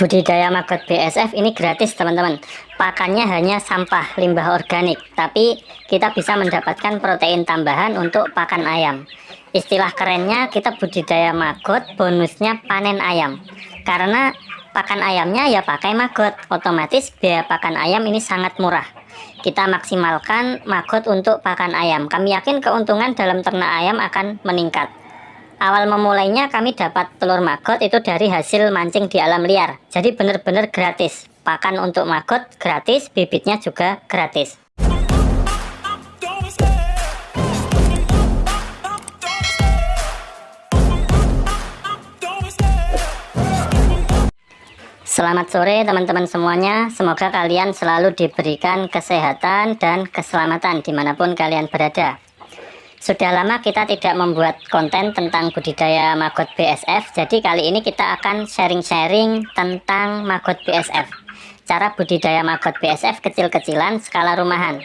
Budidaya maggot BSF ini gratis teman-teman. Pakannya hanya sampah limbah organik, tapi kita bisa mendapatkan protein tambahan untuk pakan ayam. Istilah kerennya kita budidaya maggot, bonusnya panen ayam. Karena pakan ayamnya ya pakai maggot, otomatis biaya pakan ayam ini sangat murah. Kita maksimalkan maggot untuk pakan ayam. Kami yakin keuntungan dalam ternak ayam akan meningkat. Awal memulainya kami dapat telur maggot itu dari hasil mancing di alam liar. Jadi benar-benar gratis. Pakan untuk maggot gratis, bibitnya juga gratis. Selamat sore teman-teman semuanya. Semoga kalian selalu diberikan kesehatan dan keselamatan dimanapun kalian berada. Sudah lama kita tidak membuat konten tentang budidaya maggot BSF. Jadi kali ini kita akan sharing-sharing tentang maggot BSF. Cara budidaya maggot BSF kecil-kecilan skala rumahan.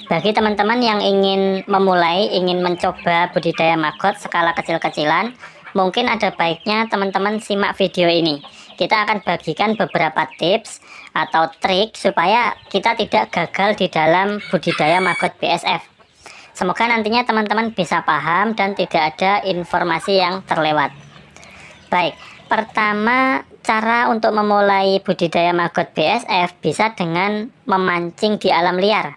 Bagi teman-teman yang ingin memulai, ingin mencoba budidaya maggot skala kecil-kecilan, mungkin ada baiknya teman-teman simak video ini. Kita akan bagikan beberapa tips atau trik supaya kita tidak gagal di dalam budidaya maggot BSF. Semoga nantinya teman-teman bisa paham dan tidak ada informasi yang terlewat. Baik, pertama cara untuk memulai budidaya maggot BSF bisa dengan memancing di alam liar.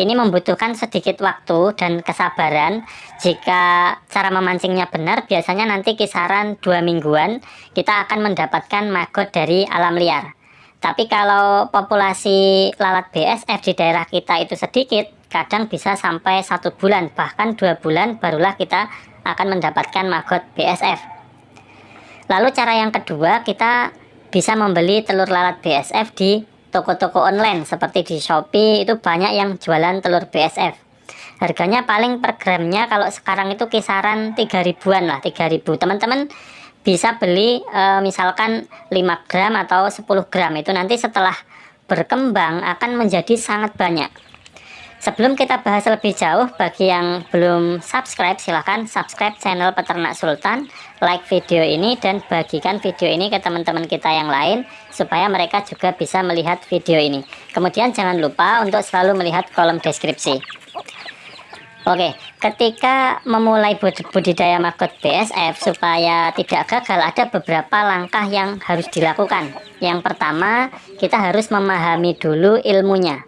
Ini membutuhkan sedikit waktu dan kesabaran. Jika cara memancingnya benar, biasanya nanti kisaran 2 mingguan kita akan mendapatkan maggot dari alam liar. Tapi kalau populasi lalat BSF di daerah kita itu sedikit, kadang bisa sampai 1 bulan, bahkan 2 bulan barulah kita akan mendapatkan maggot BSF. Lalu cara yang kedua, kita bisa membeli telur lalat BSF di toko-toko online seperti di Shopee. Itu banyak yang jualan telur BSF. Harganya paling per gramnya kalau sekarang itu kisaran 3 ribuan lah, 3.000. Teman-teman bisa beli misalkan 5 gram atau 10 gram. Itu nanti setelah berkembang akan menjadi sangat banyak. Sebelum kita bahas lebih jauh, bagi yang belum subscribe, silahkan subscribe channel Peternak Sultan, like video ini, dan bagikan video ini ke teman-teman kita yang lain, supaya mereka juga bisa melihat video ini. Kemudian jangan lupa untuk selalu melihat kolom deskripsi. Oke, ketika memulai budidaya maggot BSF supaya tidak gagal, ada beberapa langkah yang harus dilakukan. Yang pertama, kita harus memahami dulu ilmunya.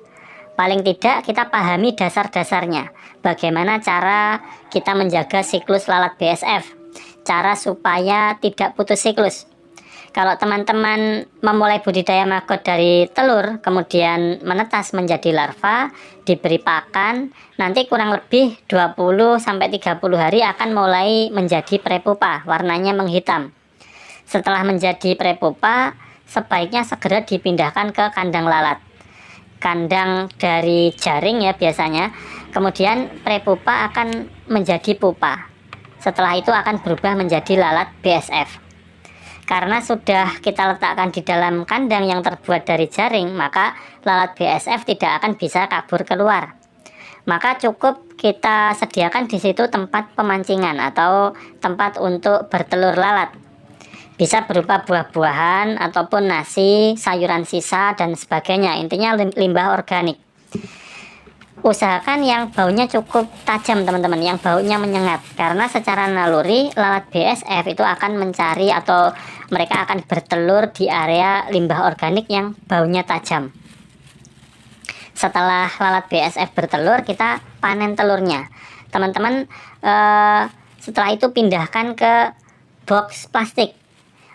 Paling tidak kita pahami dasar-dasarnya. Bagaimana cara kita menjaga siklus lalat BSF. Cara supaya tidak putus siklus. Kalau teman-teman memulai budidaya maggot dari telur, kemudian menetas menjadi larva, diberi pakan, nanti kurang lebih 20-30 hari akan mulai menjadi prepupa, warnanya menghitam. Setelah menjadi prepupa, sebaiknya segera dipindahkan ke kandang lalat. Kandang dari jaring ya biasanya. Kemudian prepupa akan menjadi pupa. Setelah itu akan berubah menjadi lalat BSF. Karena sudah kita letakkan di dalam kandang yang terbuat dari jaring, maka lalat BSF tidak akan bisa kabur keluar. Maka cukup kita sediakan di situ tempat pemancingan atau tempat untuk bertelur lalat. Bisa berupa buah-buahan ataupun nasi, sayuran sisa, dan sebagainya. Intinya limbah organik. Usahakan yang baunya cukup tajam teman-teman, yang baunya menyengat. Karena secara naluri lalat BSF itu akan mencari atau mereka akan bertelur di area limbah organik yang baunya tajam. Setelah lalat BSF bertelur, kita panen telurnya. Teman-teman setelah itu pindahkan ke box plastik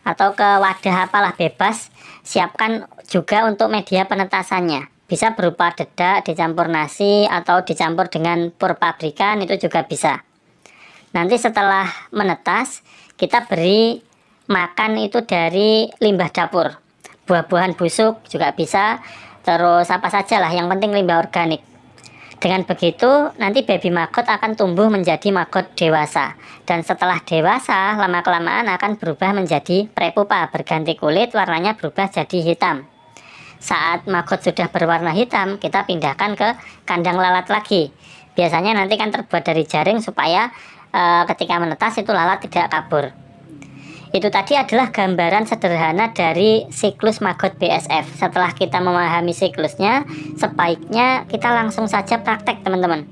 atau ke wadah apalah bebas. Siapkan juga untuk media penetasannya. Bisa berupa dedak dicampur nasi atau dicampur dengan pur pabrikan, itu juga bisa. Nanti setelah menetas, kita beri makan itu dari limbah dapur. Buah-buahan busuk juga bisa, terus apa saja lah, yang penting limbah organik. Dengan begitu, nanti baby maggot akan tumbuh menjadi maggot dewasa. Dan setelah dewasa, lama-kelamaan akan berubah menjadi prepupa, berganti kulit, warnanya berubah jadi hitam. Saat maggot sudah berwarna hitam, kita pindahkan ke kandang lalat lagi. Biasanya nanti kan terbuat dari jaring supaya ketika menetas itu lalat tidak kabur. Itu tadi adalah gambaran sederhana dari siklus maggot BSF. Setelah kita memahami siklusnya, sebaiknya kita langsung saja praktek teman-teman.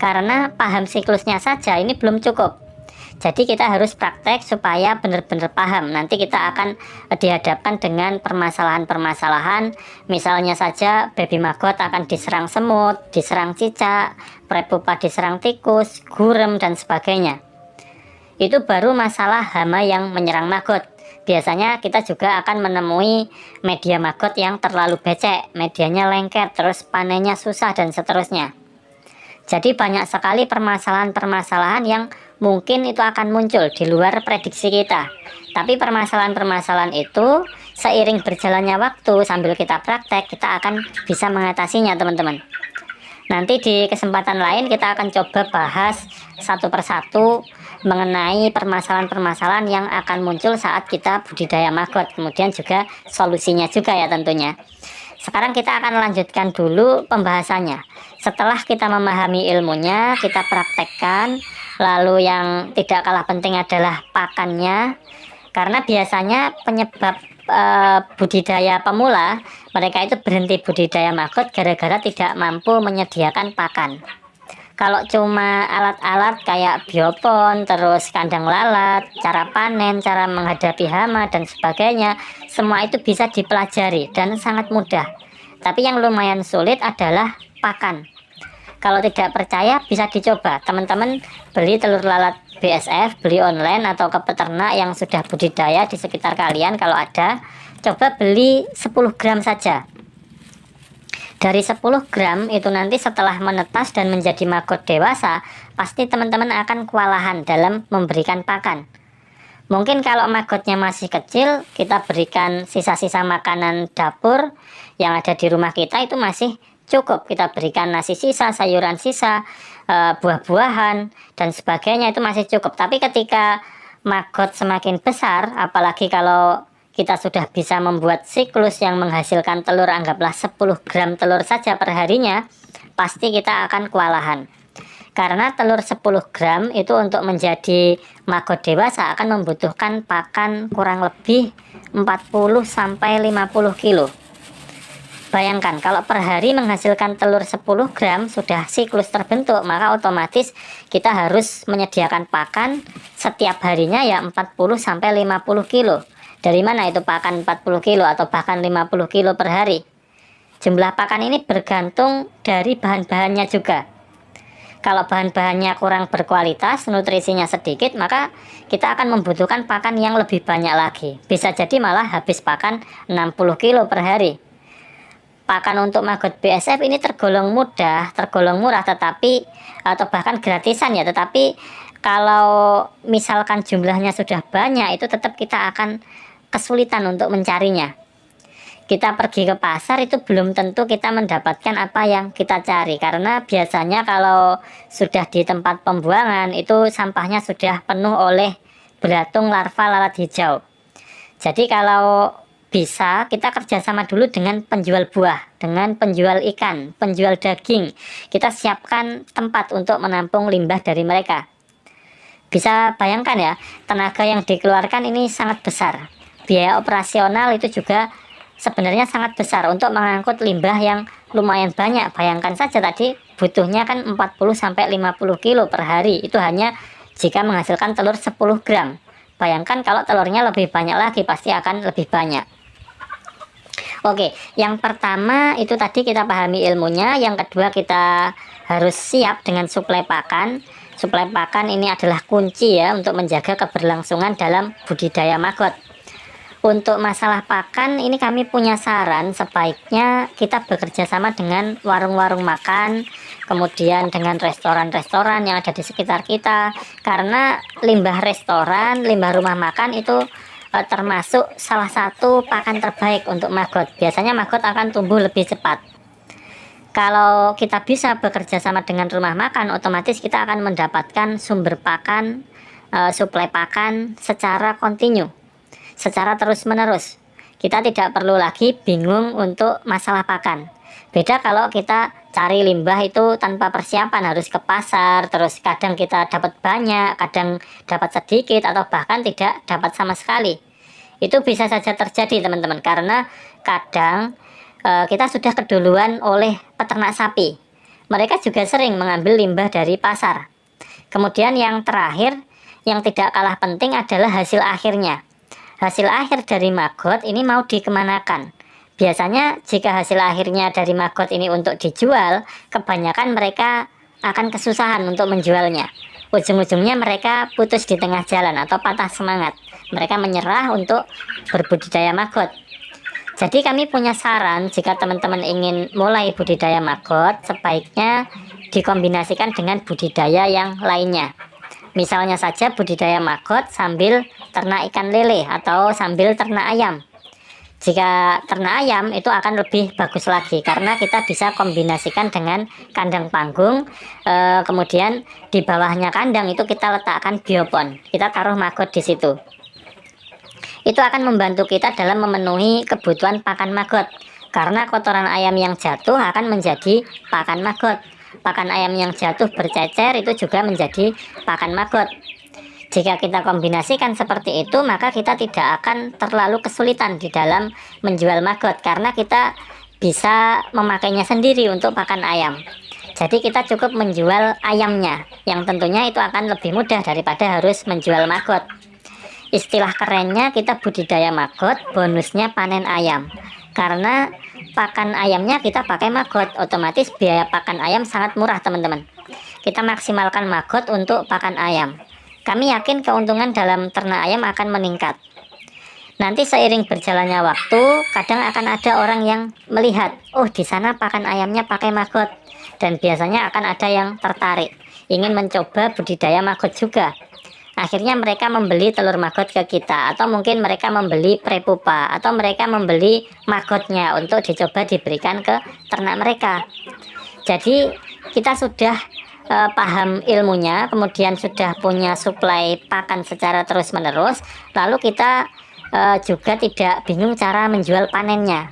Karena paham siklusnya saja ini belum cukup. Jadi kita harus praktek supaya benar-benar paham. Nanti kita akan dihadapkan dengan permasalahan-permasalahan. Misalnya saja baby maggot akan diserang semut, diserang cicak, prepupa diserang tikus, gurem, dan sebagainya. Itu baru masalah hama yang menyerang maggot. Biasanya kita juga akan menemui media maggot yang terlalu becek, medianya lengket, terus panennya susah, dan seterusnya. Jadi banyak sekali permasalahan-permasalahan yang mungkin itu akan muncul di luar prediksi kita. Tapi permasalahan-permasalahan itu seiring berjalannya waktu sambil kita praktek, kita akan bisa mengatasinya teman-teman. Nanti di kesempatan lain kita akan coba bahas satu persatu mengenai permasalahan-permasalahan yang akan muncul saat kita budidaya maggot. Kemudian juga solusinya juga ya tentunya. Sekarang kita akan lanjutkan dulu pembahasannya. Setelah kita memahami ilmunya, kita praktekkan. Lalu yang tidak kalah penting adalah pakannya. Karena biasanya penyebab budidaya pemula, mereka itu berhenti budidaya maggot gara-gara tidak mampu menyediakan pakan. Kalau cuma alat-alat kayak biopon, terus kandang lalat, cara panen, cara menghadapi hama, dan sebagainya, semua itu bisa dipelajari dan sangat mudah. Tapi yang lumayan sulit adalah pakan. Kalau tidak percaya bisa dicoba. Teman-teman beli telur lalat BSF, beli online atau ke peternak yang sudah budidaya di sekitar kalian kalau ada. Coba beli 10 gram saja. Dari 10 gram itu nanti setelah menetas dan menjadi maggot dewasa, pasti teman-teman akan kewalahan dalam memberikan pakan. Mungkin kalau maggotnya masih kecil, kita berikan sisa-sisa makanan dapur yang ada di rumah kita itu masih cukup. Kita berikan nasi sisa, sayuran sisa, buah-buahan, dan sebagainya itu masih cukup. Tapi ketika maggot semakin besar, apalagi kalau kita sudah bisa membuat siklus yang menghasilkan telur, anggaplah 10 gram telur saja per harinya, pasti kita akan kewalahan. Karena telur 10 gram itu untuk menjadi maggot dewasa akan membutuhkan pakan kurang lebih 40-50 kilo. Bayangkan kalau per hari menghasilkan telur 10 gram sudah siklus terbentuk, maka otomatis kita harus menyediakan pakan setiap harinya ya 40-50 kilo. Dari mana itu pakan 40 kilo atau bahkan 50 kilo per hari? Jumlah pakan ini bergantung dari bahan-bahannya juga. Kalau bahan-bahannya kurang berkualitas, nutrisinya sedikit, maka kita akan membutuhkan pakan yang lebih banyak lagi. Bisa jadi malah habis pakan 60 kilo per hari. Pakan untuk maggot BSF ini tergolong mudah, tergolong murah, tetapi atau bahkan gratisan ya, tetapi kalau misalkan jumlahnya sudah banyak itu tetap kita akan kesulitan untuk mencarinya. Kita pergi ke pasar itu belum tentu kita mendapatkan apa yang kita cari, karena biasanya kalau sudah di tempat pembuangan itu sampahnya sudah penuh oleh belatung larva lalat hijau. Jadi kalau bisa kita kerjasama dulu dengan penjual buah, dengan penjual ikan, penjual daging. Kita siapkan tempat untuk menampung limbah dari mereka. Bisa bayangkan ya, tenaga yang dikeluarkan ini sangat besar. Biaya operasional itu juga sebenarnya sangat besar untuk mengangkut limbah yang lumayan banyak. Bayangkan saja tadi butuhnya kan 40-50 kilo per hari. Itu hanya jika menghasilkan telur 10 gram. Bayangkan kalau telurnya lebih banyak lagi, pasti akan lebih banyak. Oke, yang pertama itu tadi kita pahami ilmunya. Yang kedua kita harus siap dengan suplai pakan. Suplai pakan ini adalah kunci ya untuk menjaga keberlangsungan dalam budidaya maggot. Untuk masalah pakan ini kami punya saran, sebaiknya kita bekerja sama dengan warung-warung makan, kemudian dengan restoran-restoran yang ada di sekitar kita. Karena limbah restoran, limbah rumah makan itu termasuk salah satu pakan terbaik untuk maggot. Biasanya maggot akan tumbuh lebih cepat. Kalau kita bisa bekerja sama dengan rumah makan, otomatis kita akan mendapatkan sumber pakan, suplai pakan secara kontinu, secara terus-menerus. Kita tidak perlu lagi bingung untuk masalah pakan. Beda kalau kita cari limbah itu tanpa persiapan, harus ke pasar, terus kadang kita dapat banyak, kadang dapat sedikit, atau bahkan tidak dapat sama sekali. Itu bisa saja terjadi teman-teman, karena kadang kita sudah keduluan oleh peternak sapi. Mereka juga sering mengambil limbah dari pasar. Kemudian yang terakhir, yang tidak kalah penting adalah hasil akhirnya. Hasil akhir dari maggot ini mau dikemanakan? Biasanya jika hasil akhirnya dari maggot ini untuk dijual, kebanyakan mereka akan kesusahan untuk menjualnya. Ujung-ujungnya mereka putus di tengah jalan atau patah semangat. Mereka menyerah untuk berbudidaya maggot. Jadi kami punya saran, jika teman-teman ingin mulai budidaya maggot, sebaiknya dikombinasikan dengan budidaya yang lainnya. Misalnya saja budidaya maggot sambil ternak ikan lele atau sambil ternak ayam. Jika ternak ayam itu akan lebih bagus lagi, karena kita bisa kombinasikan dengan kandang panggung. Kemudian di bawahnya kandang itu kita letakkan biopon, kita taruh maggot di situ. Itu akan membantu kita dalam memenuhi kebutuhan pakan maggot, karena kotoran ayam yang jatuh akan menjadi pakan maggot. Pakan ayam yang jatuh bercecer itu juga menjadi pakan maggot. Jika kita kombinasikan seperti itu, maka kita tidak akan terlalu kesulitan di dalam menjual maggot, karena kita bisa memakainya sendiri untuk pakan ayam. Jadi kita cukup menjual ayamnya, yang tentunya itu akan lebih mudah daripada harus menjual maggot. Istilah kerennya kita budidaya maggot, bonusnya panen ayam. Karena pakan ayamnya kita pakai maggot, otomatis biaya pakan ayam sangat murah teman-teman. Kita maksimalkan maggot untuk pakan ayam. Kami yakin keuntungan dalam ternak ayam akan meningkat. Nanti seiring berjalannya waktu, kadang akan ada orang yang melihat, oh di sana pakan ayamnya pakai maggot, dan biasanya akan ada yang tertarik, ingin mencoba budidaya maggot juga. Akhirnya mereka membeli telur maggot ke kita, atau mungkin mereka membeli prepupa, atau mereka membeli maggotnya untuk dicoba diberikan ke ternak mereka. Jadi kita sudah paham ilmunya, kemudian sudah punya suplai pakan secara terus-menerus, lalu kita juga tidak bingung cara menjual panennya.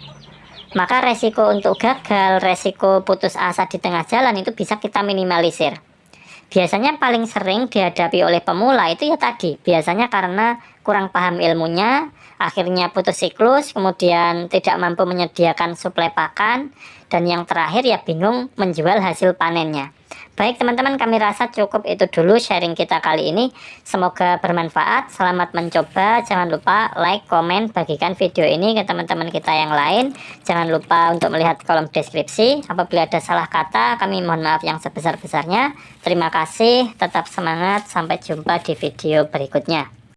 Maka resiko untuk gagal, resiko putus asa di tengah jalan itu bisa kita minimalisir. Biasanya paling sering dihadapi oleh pemula itu ya tadi, biasanya karena kurang paham ilmunya, akhirnya putus siklus, kemudian tidak mampu menyediakan suplai pakan, dan yang terakhir ya bingung menjual hasil panennya. Baik teman-teman, kami rasa cukup itu dulu sharing kita kali ini. Semoga bermanfaat, selamat mencoba. Jangan lupa like, komen, bagikan video ini ke teman-teman kita yang lain. Jangan lupa untuk melihat kolom deskripsi. Apabila ada salah kata, kami mohon maaf yang sebesar-besarnya. Terima kasih, tetap semangat, sampai jumpa di video berikutnya.